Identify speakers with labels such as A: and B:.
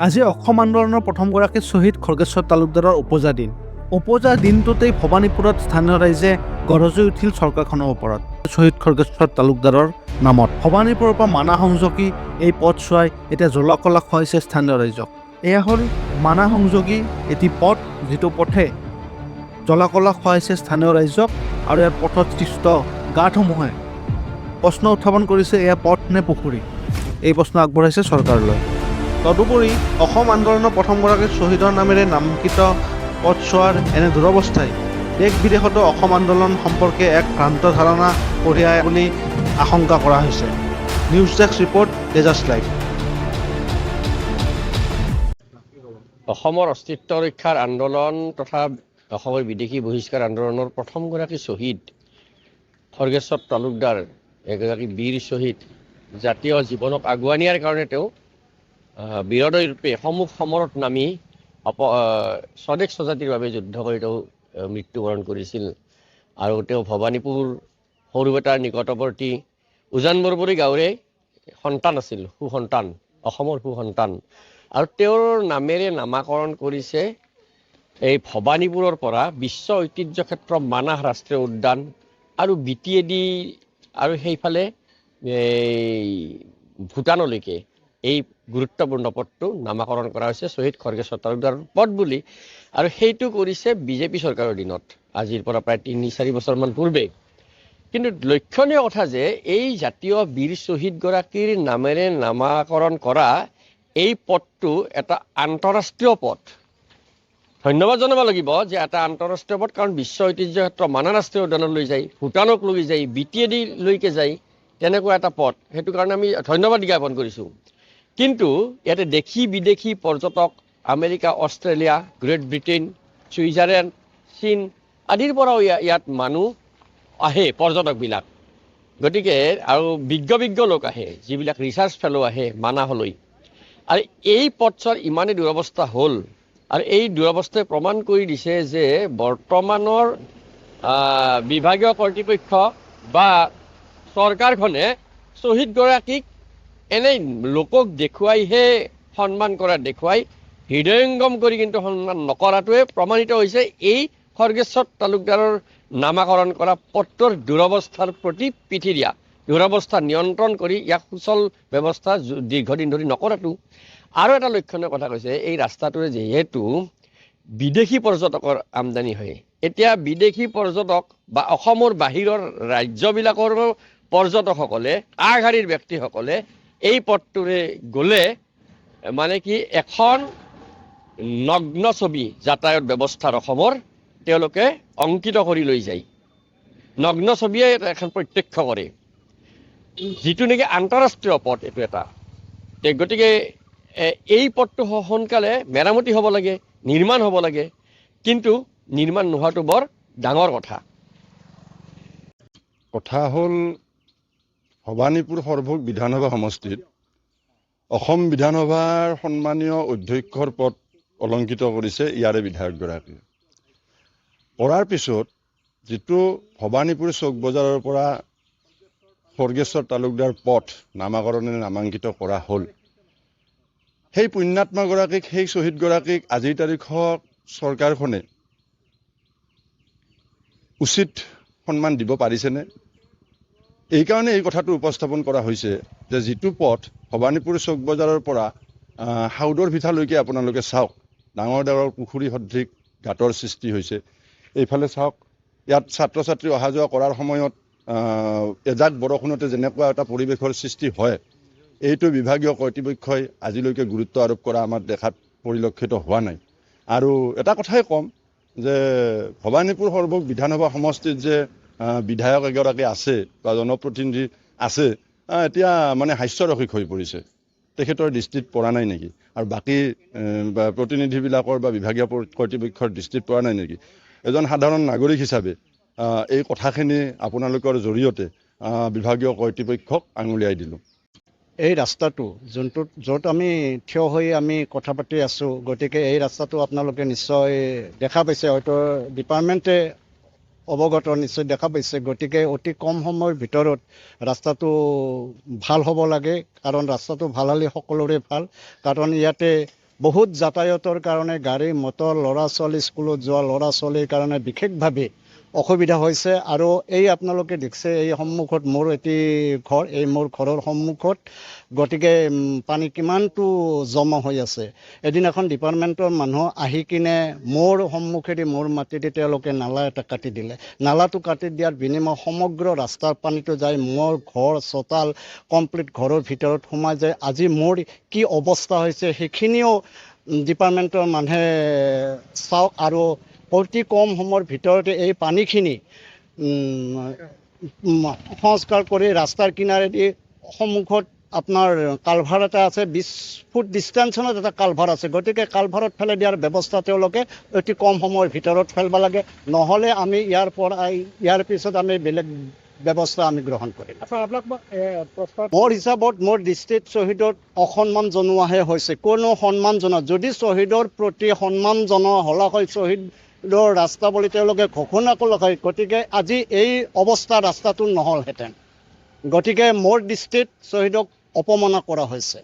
A: আজি অসম আন্দোলনৰ প্ৰথমগৰাকী শ্বহীদ খৰ্গেশ্বৰ তালুকদাৰৰ উপজা দিন। উপজা দিনটোতেই ভৱানীপুৰত স্থানীয় ৰাইজে গৰজি উঠিল চৰকাৰখনৰ ওপৰত শ্বহীদ খৰ্গেশ্বৰ তালুকদাৰৰ নামত। ভৱানীপুৰৰ পৰা মানাহ সংযোগী এই পথছোৱাই এতিয়া জলকলা খুৱাইছে স্থানীয় ৰাইজক। এয়া হ'ল মানাহ সংযোগী এটি পথ, যিটো পথে জলকলা খুৱাইছে স্থানীয় ৰাইজক আৰু ইয়াৰ পথত সৃষ্ট গাঁতসমূহে প্ৰশ্ন উত্থাপন কৰিছে, এয়া পথ নে পুখুৰী? এই প্ৰশ্ন আগবঢ়াইছে চৰকাৰলৈ। তদুপৰি অসম আন্দোলনৰ প্ৰথমগৰাকী শ্বহীদৰ নামেৰে নামাঙ্কিত পথছোৱাৰ এনে দুৰৱস্থাই দেশ বিদেশতো অসম আন্দোলন সম্পৰ্কে এক ভ্ৰান্ত ধাৰণা কঢ়িয়াই বুলি আশংকা কৰা হৈছে। নিউজ ডেস্ক ৰিপৰ্ট, তেজাছ লাইভ।
B: অসমৰ অস্তিত্ব ৰক্ষাৰ আন্দোলন তথা অসমৰ বিদেশী বহিষ্কাৰ আন্দোলনৰ প্ৰথমগৰাকী শ্বহীদ খৰ্গেশ্বৰ তালুকদাৰ এগৰাকী বীৰ শ্বহীদ। জাতীয় জীৱনক আগুৱাই নিয়াৰ কাৰণে তেওঁ বীৰদৈ ৰূপে সমুখ সমৰত নামি স্বদেশ স্বজাতিৰ বাবে যুদ্ধ কৰি তেওঁ মৃত্যুবৰণ কৰিছিল। আৰু তেওঁ ভৱানীপুৰ সৰুবেটাৰ নিকটৱৰ্তী উজান বৰবৰী গাঁৱৰে সন্তান আছিল, সুসন্তান, অসমৰ সুসন্তান। আৰু তেওঁৰ নামেৰে নামাকৰণ কৰিছে এই ভৱানীপুৰৰ পৰা বিশ্ব ঐতিহ্য ক্ষেত্ৰ মানাহ ৰাষ্ট্ৰীয় উদ্যান আৰু BTAD আৰু সেইফালে ভূটানলৈকে এই গুৰুত্বপূৰ্ণ পথটো নামাকৰণ কৰা হৈছে শ্বহীদ খৰ্গেশ্বৰ তালুকদাৰ পথ বুলি। আৰু সেইটো কৰিছে বিজেপি চৰকাৰৰ দিনত, আজিৰ পৰা প্ৰায় ৩-৪ বছৰমান পূৰ্বে। কিন্তু লক্ষণীয় কথা যে এই জাতীয় বীৰ শ্বহীদগৰাকীৰ নামেৰে নামাকৰণ কৰা এই পথটো এটা আন্তঃৰাষ্ট্ৰীয় পথ। ধন্যবাদ জনাব লাগিব যে এটা আন্তঃৰাষ্ট্ৰীয় পথ, কাৰণ বিশ্ব ঐতিহ্য ক্ষেত্ৰ মানাহ ৰাষ্ট্ৰীয় উদ্যানলৈ যায়, ভূটানক লৈ যায়, BTAD লৈকে যায়, তেনেকুৱা এটা পথ। সেইটো কাৰণে আমি ধন্যবাদ জ্ঞাপন কৰিছোঁ। কিন্তু ইয়াতে দেশী বিদেশী পৰ্যটক America, Australia, great Britain, Switzerland, চীন আদিৰ পৰাও ইয়াত মানুহ আহে, পৰ্যটকবিলাক। গতিকে আৰু বিজ্ঞ লোক আহে, যিবিলাক ৰিচাৰ্চ ফেল' আহে মানাহলৈ। আৰু এই পথছোৱাৰ ইমানেই দুৰৱস্থা হ'ল, আৰু এই দুৰৱস্থাই প্ৰমাণ কৰি দিছে যে বৰ্তমানৰ বিভাগীয় কৰ্তৃপক্ষ বা চৰকাৰখনে শ্বহীদগৰাকীক এনেই লোকক দেখুৱাইহে সন্মান কৰা, দেখুৱাই হৃদয়ংগম কৰি কিন্তু সন্মান নকৰাটোৱে প্ৰমাণিত হৈছে এই খৰ্গেশ্বৰ তালুকদাৰৰ নামাকৰণ কৰা পথটোৰ দুৰৱস্থাৰ প্ৰতি পিঠি দিয়া, দুৰৱস্থা নিয়ন্ত্ৰণ কৰি ইয়াক সুচল ব্যৱস্থা দীৰ্ঘদিন ধৰি নকৰাটো। আৰু এটা লক্ষণীয় কথা কৈছে, এই ৰাস্তাটোৰে যিহেতু বিদেশী পৰ্যটকৰ আমদানি হয়, এতিয়া বিদেশী পৰ্যটক বা অসমৰ বাহিৰৰ ৰাজ্যবিলাকৰ পৰ্যটকসকলে, আগশাৰীৰ ব্যক্তিসকলে এই পথটোৰে গ'লে মানে কি এখন নগ্ন ছবি যাতায়াত ব্যৱস্থাৰ অসমৰ তেওঁলোকে অংকিত কৰি লৈ যায়। নগ্ন ছবিয়ে এখন প্ৰত্যক্ষ কৰে, যিটো নেকি আন্তঃৰাষ্ট্ৰীয় পথ এইটো এটা। গতিকে এই পথটো সোনকালে মেৰামতি হ'ব লাগে, নিৰ্মাণ হ'ব লাগে, কিন্তু নিৰ্মাণ নোহোৱাটো বৰ ডাঙৰ কথা।
C: কথা হ'ল, ভৱানীপুৰ সৰভোগ বিধানসভা সমষ্টিত অসম বিধানসভাৰ সন্মানীয় অধ্যক্ষৰ পদ অলংকিত কৰিছে ইয়াৰে বিধায়কগৰাকীয়ে। কৰাৰ পিছত যিটো ভৱানীপুৰ চৌক বজাৰৰ পৰা খৰ্গেশ্বৰ তালুকদাৰ পথ নামাকৰণেৰে নামাঙ্কিত কৰা হ'ল, সেই পুণ্যাত্মাগৰাকীক, সেই শ্বহীদগৰাকীক আজিৰ তাৰিখত চৰকাৰখনে উচিত সন্মান দিব পাৰিছেনে? এইকাৰণে এই কথাটো উপস্থাপন কৰা হৈছে যে যিটো পথ ভৱানীপুৰ চৌক বজাৰৰ পৰা হাউদৰ ভিঠালৈকে আপোনালোকে চাওক, ডাঙৰ ডাঙৰ পুখুৰী সদৃশ গাঁতৰ সৃষ্টি হৈছে। এইফালে চাওক, ইয়াত ছাত্ৰ ছাত্ৰী অহা যোৱা কৰাৰ সময়ত এজাক বৰষুণতে যেনেকুৱা এটা পৰিৱেশৰ সৃষ্টি হয়, এইটো বিভাগীয় কৰ্তৃপক্ষই আজিলৈকে গুৰুত্ব আৰোপ কৰা আমাৰ দেখাত পৰিলক্ষিত হোৱা নাই। আৰু এটা কথাই ক'ম যে ভৱানীপুৰ সৰভোগ বিধানসভা সমষ্টিত যে বিধায়ক এগৰাকী আছে বা জনপ্ৰতিনিধি আছে, এতিয়া মানে হাস্যৰসিক হৈ পৰিছে। তেখেতৰ দৃষ্টিত পৰা নাই নেকি? আৰু বাকী প্ৰতিনিধিবিলাকৰ বা বিভাগীয় কৰ্তৃপক্ষৰ দৃষ্টিত পৰা নাই নেকি? এজন সাধাৰণ নাগৰিক হিচাপে এই কথাখিনি আপোনালোকৰ জৰিয়তে বিভাগীয় কৰ্তৃপক্ষক আঙুলিয়াই দিলোঁ।
D: এই ৰাস্তাটো য'ত আমি থিয় হৈ আমি কথা পাতি আছোঁ, গতিকে এই ৰাস্তাটো আপোনালোকে নিশ্চয় দেখা পাইছে, হয়তো ডিপাৰ্টমেণ্টে অৱগত নিশ্চয় দেখা পাইছে। গতিকে অতি কম সময়ৰ ভিতৰত ৰাস্তাটো ভাল হ'ব লাগে, কাৰণ ৰাস্তাটো ভাল হ'লে সকলোৰে ভাল। কাৰণ ইয়াতে বহুত যাতায়াতৰ কাৰণে গাড়ী মটৰ ল'ৰা ছোৱালী স্কুলত যোৱা ল'ৰা ছোৱালীৰ কাৰণে বিশেষভাৱে অসুবিধা হৈছে আৰু এই আপোনালোকে দেখিছে এই সন্মুখত মোৰ এটি ঘৰ এই মোৰ ঘৰৰ সন্মুখত গতিকে পানী কিমানটো জমা হৈ আছে এদিন এখন ডিপাৰ্টমেণ্টৰ মানুহ আহি কিনে মোৰ সন্মুখেদি মোৰ মাটিতে তেওঁলোকে নালা এটা কাটি দিলে নালাটো কাটি দিয়াৰ বিনিময় সমগ্ৰ ৰাস্তাৰ পানীটো যায় মোৰ ঘৰ চোতাল কমপ্লিট ঘৰৰ ভিতৰত সোমাই যায় আজি মোৰ কি অৱস্থা হৈছে সেইখিনিও ডিপাৰ্টমেণ্টৰ মানুহে চাওক আৰু অতি কম সময়ৰ ভিতৰতে এই পানীখিনি সংস্কাৰ কৰি ৰাস্তাৰ কিনাৰেদি সন্মুখত আপোনাৰ কালভাৰ এটা আছে 20 ফুট ডিষ্টেঞ্চনত এটা কালভাৰ আছে গতিকে কালভাৰত ফেলাই দিয়াৰ ব্যৱস্থা তেওঁলোকে অতি কম সময়ৰ ভিতৰত ফেলব লাগে নহ'লে আমি ইয়াৰ পিছত আমি বেলেগ ব্যৱস্থা আমি গ্ৰহণ কৰিম মোৰ হিচাপত মোৰ দৃষ্টিত শ্বহীদক অসন্মান জনোৱাহে হৈছে কোনো সন্মান জনোৱা যদি শ্বহীদৰ প্ৰতি সন্মান জনোৱা হলা হয় শ্বহীদৰ ৰাস্তা বুলি তেওঁলোকে ঘোষণা কৰিলে হয় গতিকে আজি এই অৱস্থা ৰাস্তাটো নহ'লহেঁতেন গতিকে মোৰ দৃষ্টিত শ্বহীদক অপমানা কৰা হৈছে